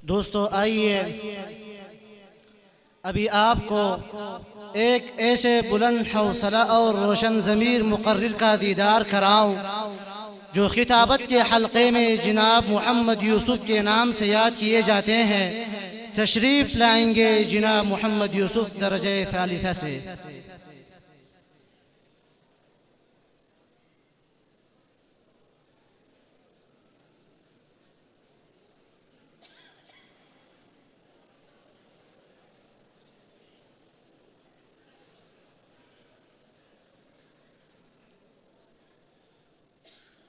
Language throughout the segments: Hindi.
दोस्तों आइए अभी आपको एक ऐसे बुलंद हौसला और रोशन ज़मीर मुक़र्रिर का दीदार कराऊं जो खिताबत के हल्क़े में जनाब मोहम्मद यूसुफ के नाम से याद किए जाते हैं। तशरीफ़ लाएंगे जनाब मोहम्मद यूसुफ दरजे सालिसा से।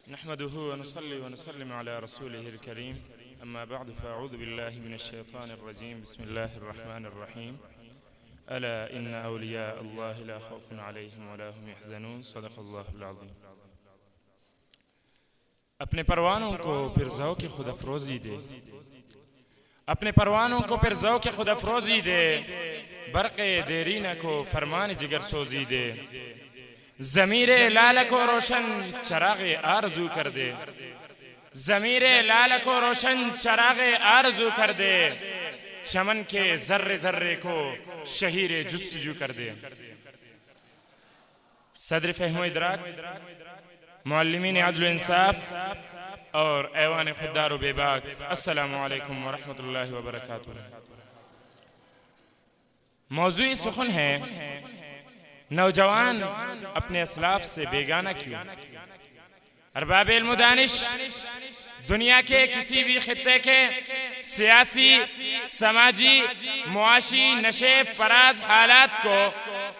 नहमदुहु व नुसल्ली व नुसल्लिम अला रसूलिहिल करीम अम्मा बअद फ़अऊज़ु बिल्लाहि मिनश शैतानिर रजीम बिस्मिल्लाहिर रहमानिर रहीम अला इन्ना औलिया अल्लाहि ला खौफुन अलैहिम व ला हुम यहज़नून सदक़ल्लाहुल अज़ीम। अपने परवानों को फिर ज़ौक़ खुद अफ़रोज़ी दे, अपने परवानों को फिर ज़ौक़ खुद अफ़रोज़ी दे, बरक़े देरीना को फरमान जिगर सोज़ी दे, ज़मीरे लाल को रोशन चराग़े आरज़ू कर दे, ज़मीरे लाल को रोशन चराग़े आरज़ू कर दे, चमन के ज़र्रे ज़र्रे को शहीरे जुस्तजू कर दे। सदर फ़हम इदराक, मुअल्लिमीन अदल इंसाफ और ऐवान खुद्दार व बेबाक, अस्सलामु अलैकुम व रहमतुल्लाहि व बरकातुहू। मौज़ूई सुख़न है नौजवान अपने असलाफ से बेगाना क्यों। अरबाब इल्म दानिश दुनिया के किसी भी खित्ते के सियासी, समाजी, मुआशी, नशे फराज हालात को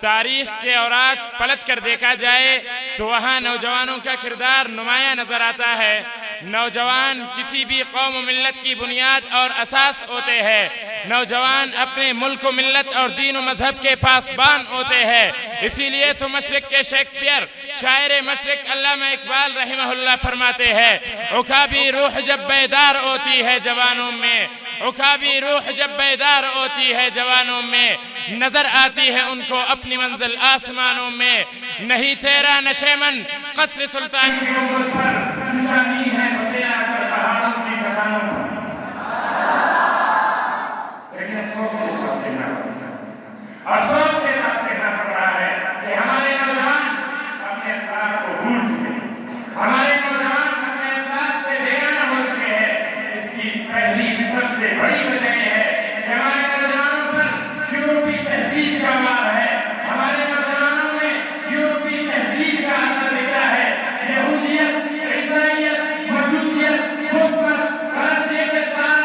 तारीख के औराक पलट कर देखा जाए तो वहाँ नौजवानों का किरदार नुमाया नजर आता है। नौजवान किसी भी कौम मिल्लत की बुनियाद और असास होते हैं। नौजवान अपने मुल्क मिल्लत और दीन व मजहब के पासबान होते हैं। इसीलिए तो मशरिक के शेक्सपियर शायर मशरिक अल्लामा इकबाल रहमहुल्लाह फरमाते हैं, उकाबी रूह जब बेदार होती है जवानों में, उकाबी रूह जब बेदार होती है जवानों में, नजर आती है उनको अपनी मंजिल आसमानों में। नहीं तेरा नशेमन कसर सुल्तान की उम्र पर निशानी है बसेरा कर पहाड़ों की चट्टानों पर। लेकिन अफसोस के साथ कहना पड़ रहा है कि हमारे नौजवान अपने असलाफ को भूल चुके हैं, हमारे नौजवान अपने असलाफ से बेगाना हो चुके हैं। इसकी पहली सबसे बड़ी वजह है कि हमारे नौजवानों पर यूरोपी तहजीब का मार है, हमारे नौजवानों में यूरोपी तहजीब का असर दिखता है। यहूदियत, ईसाईयत, मजूसियत, हुक्मत, फरसियत के साथ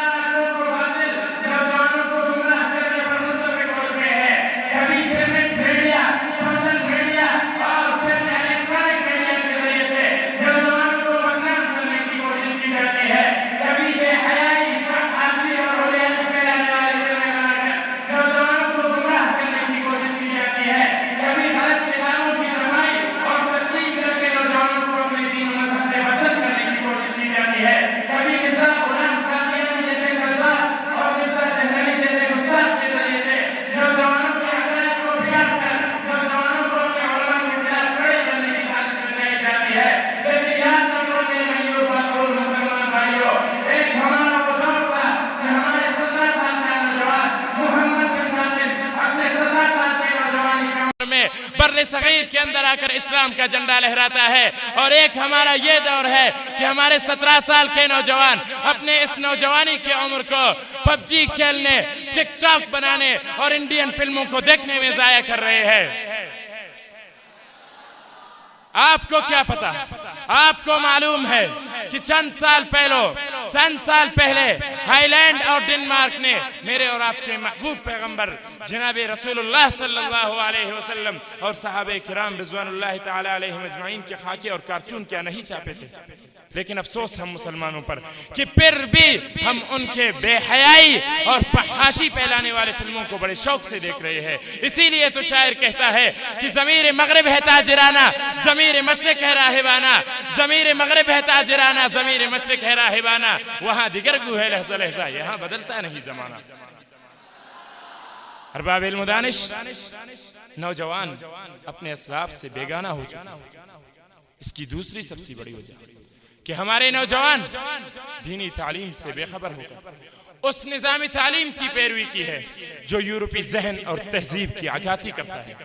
नौजवानों को गुमराह करने पर मुत्तफिक हो चुके हैं। कभी प्रिंट मीडिया, सोशल मीडिया और फिर इलेक्ट्रॉनिक मीडिया के जरिए से नौजवानों को बदनाम करने की कोशिश की जाती है। कभी बेहयाई, फहाशी और हुलियात फैलाने वाली फिल्में बनाकर नौजवानों को गुमराह करने की कोशिश की जाती है। कभी गलत किताबों की छपाई और तकसीम करके नौजवानों को अपने दीन और मजहब से बदल करने की कोशिश की जाती है। कभी मिर्जा गुलाम कादियानी जैसे कज़्ज़ाब और मिर्जा जहलवी जैसे गुस्ताख के जरिए से नौजवानों के अक़ीदे को बिगाड़कर नौजवानों को अपने उलमा के खिलाफ खड़े करने की साजिश रचाई जाती है। लेकिन याद रखो मेरे भाइयों, बाशऊर मुसलमान भाइयों, एक हमारा वो दौर था कि हमारे 17 साल का नौजवान मोहम्मद बिन कासिम अपने 17 साल के नौजवानी की उम्र में बर्रे सगीर के अंदर आकर इस्लाम का झंडा लहराता है। और एक हमारा ये दौर है कि हमारे 17 साल के नौजवान अपने इस नौजवानी की उम्र को पबजी खेलने, टिकटॉक बनाने और इंडियन फिल्मों को देखने में जाया कर रहे हैं। आपको क्या पता, आपको मालूम है कि चंद साल पहले हाईलैंड और डेनमार्क ने मेरे और आपके महबूब पैगंबर जनाब रसूलुल्लाह सल्लल्लाहु अलैहि वसल्लम और सहाबे किराम रिज़वानुल्लाह ताला अलैहिम अजमाइन के खाके और कार्टून क्या नहीं छापे थे। लेकिन अफसोस हम मुसलमानों पर कि फिर भी हम उनके बेहयाई और फहाशी फैलाने वाले फिल्मों को बड़े शौक से देख रहे हैं। इसीलिए तो शायर कहता है कि ज़मीर मगरिब है ताजराना, ज़मीर मशरिक है राहिबाना, ज़मीर मगरिब है ताजराना, ज़मीर मशरिक है राहिबाना, वहाँ दिगर गु है लहज़ा लहज़ा, यहाँ बदलता नहीं ज़माना। अरबाब इल्म दानिश नौजवान अपने असलाफ से बेगाना हो चुके। इसकी दूसरी सबसे बड़ी वजह कि हमारे नौजवान दीनी तालीम से बेखबर होकर उस निज़ाम तालीम की पैरवी की है जो यूरोपी जहन और तहजीब की अक्कासी करता है।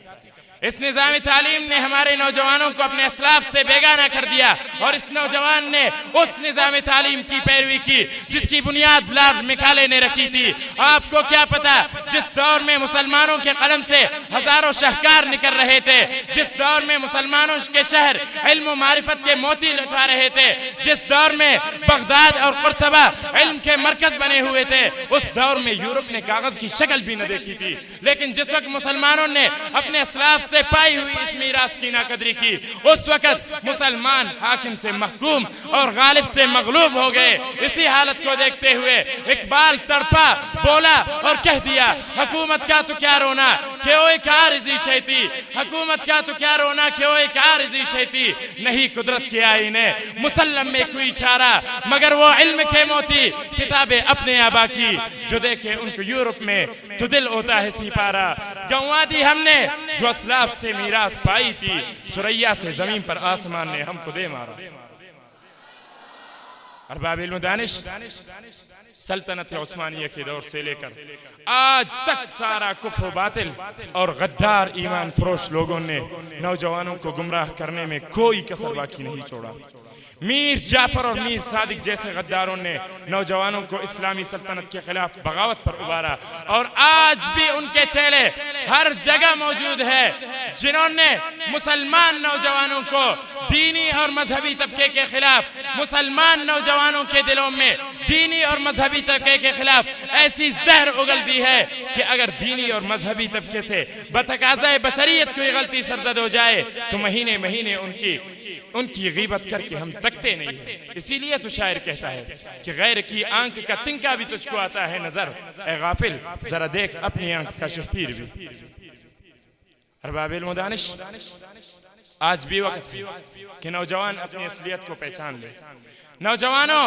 इस निज़ाम तालीम ने हमारे नौजवानों को अपने असलाफ से बेगाना कर दिया और इस नौजवान ने उस निज़ाम तालीम की पैरवी की जिसकी बुनियाद लॉर्ड मैकाले ने रखी थी। आपको क्या पता, जिस दौर में मुसलमानों के कलम से हजारों शाहकार निकल रहे थे, जिस दौर में मुसलमानों के शहर इल्म व मारिफत के मोती लुटा रहे थे, जिस दौर में बगदाद और कुर्तबा इल्म के मरकज बने हुए थे, उस दौर में यूरोप ने कागज की शक्ल भी न देखी थी। लेकिन जिस वक्त मुसलमानों ने अपने असलाफ से पाई हुई इस मीरास की नाकदरी की, उस वक्त मुसलमान हाकिम से महकूम और गालिब से मगलूब हो गए। इसी हालत को देखते हुए इकबाल तड़पा, बोला और कह दिया, हुकूमत का तो क्या रोना कि ओए कारज़ी शैती, हुकूमत का तो क्या रोना कि ओए कारज़ी शैती, नहीं कुदरत के आईने मुसल्लम में कोई चारा, मगर वो इल्म के मोती किताबें अपने आबा की, जो देखे उनको यूरोप में तो दिल होता है सिपारा। गंवा दी हमने जो असलाफ से मीरास पाई थी, सुरैया से जमीन पर आसमान ने हमको दे मारा। अरबाब इल्म दानिश सल्तनत उस्मानिया के दौर से लेकर आज तक सारा कुफ्र बातिल और गद्दार ईमान फरोश लोगों ने नौजवानों को गुमराह करने में कोई कसर बाकी नहीं छोड़ा। मीर जाफर और मीर सादिक जैसे गद्दारों ने नौजवानों को इस्लामी सल्तनत के खिलाफ बगावत पर उबारा और आज भी उनके चेले हर जगह मौजूद है जिन्होंने मुसलमान नौजवानों को दीनी और मजहबी तबके के खिलाफ, मुसलमान नौजवानों के दिलों में दीनी और मजहबी तबके के खिलाफ ऐसी जहर उगल दी है कि अगर दीनी और मजहबी तबके से बतकाज़ाए बशरियत कोई गलती सरजद हो जाए तो महीने महीने उनकी गीबत करके हम तकते नहीं है। इसीलिए तो शायर कहता है कि गैर की आंख का तिनका भी तुझको आता है नजर, ए गाफिल जरा देख अपनी आंख का शख्तीर भी। अरबाब इल्म दानिश आज भी वक्त है कि नौजवान अपनी असलियत को पहचान ले। नौजवानों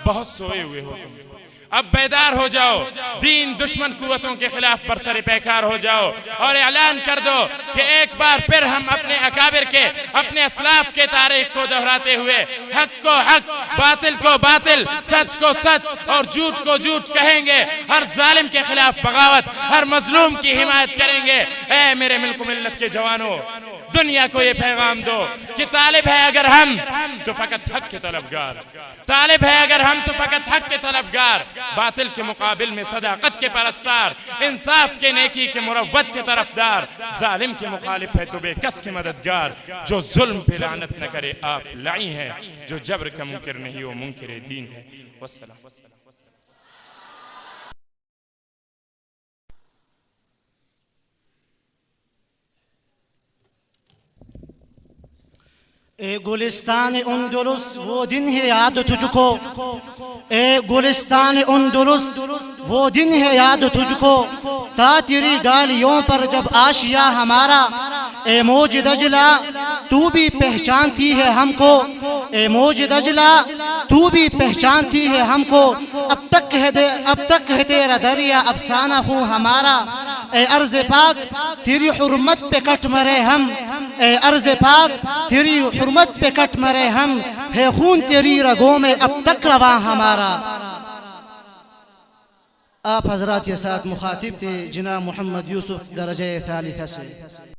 बहुत सोए हुए हो तुम, अब बेदार हो जाओ, दीन दुश्मन कुव्वतों के खिलाफ बरसरे पैकार हो जाओ और ऐलान कर दो कि एक बार फिर हम अपने अकाबिर के, अपने असलाफ के तारीख को दोहराते हुए हक को हक, बातिल को बातिल, सच को सच और झूठ को झूठ कहेंगे। हर जालिम के खिलाफ बगावत, हर मजलूम की हिमायत करेंगे। ऐ मेरे मिल्क मिल्लत के जवानों, दुनिया को ये पैगाम दो कि तालिब है अगर हम तो फकत हक के तलबगार, तालिब है अगर हम तो फकत हक के तलबगार, बातिल के मुकाबिल में सदाकत के परस्तार, इंसाफ के नेकी के मुरव्वत के तरफदार, जालिम के मुखालिफ है तो बेकस के मददगार, जो जुल्म पे लानत न करे आप लाई हैं, जो जबर का मुनकिर नहीं वो मुनकिर दीन है। वस्सलाम। ए गुलिस्तान उंदुलुस वो दिन है याद तुझको, ए गुलिस्तान उंदुलुस वो दिन है याद तुझको, ता तेरी डालियों पर जब आशिया हमारा, ए मौज दजला तू भी पहचानती है हमको, ए मौज दजला तू भी पहचानती है हमको, अब तक है तेरा दरिया अफसाना हूँ हमारा, ए अर्ज़ पाक तेरी हुर्मत पे कट मरे हम, ए अर्ज़ पाक तेरी हुर्मत पे कट मरे हम, है खून तेरी रगों में अब तक रवा हमारा। आप हजरात के साथ मुखातिब थे जनाब मोहम्मद यूसुफ दरजे सालिसा से।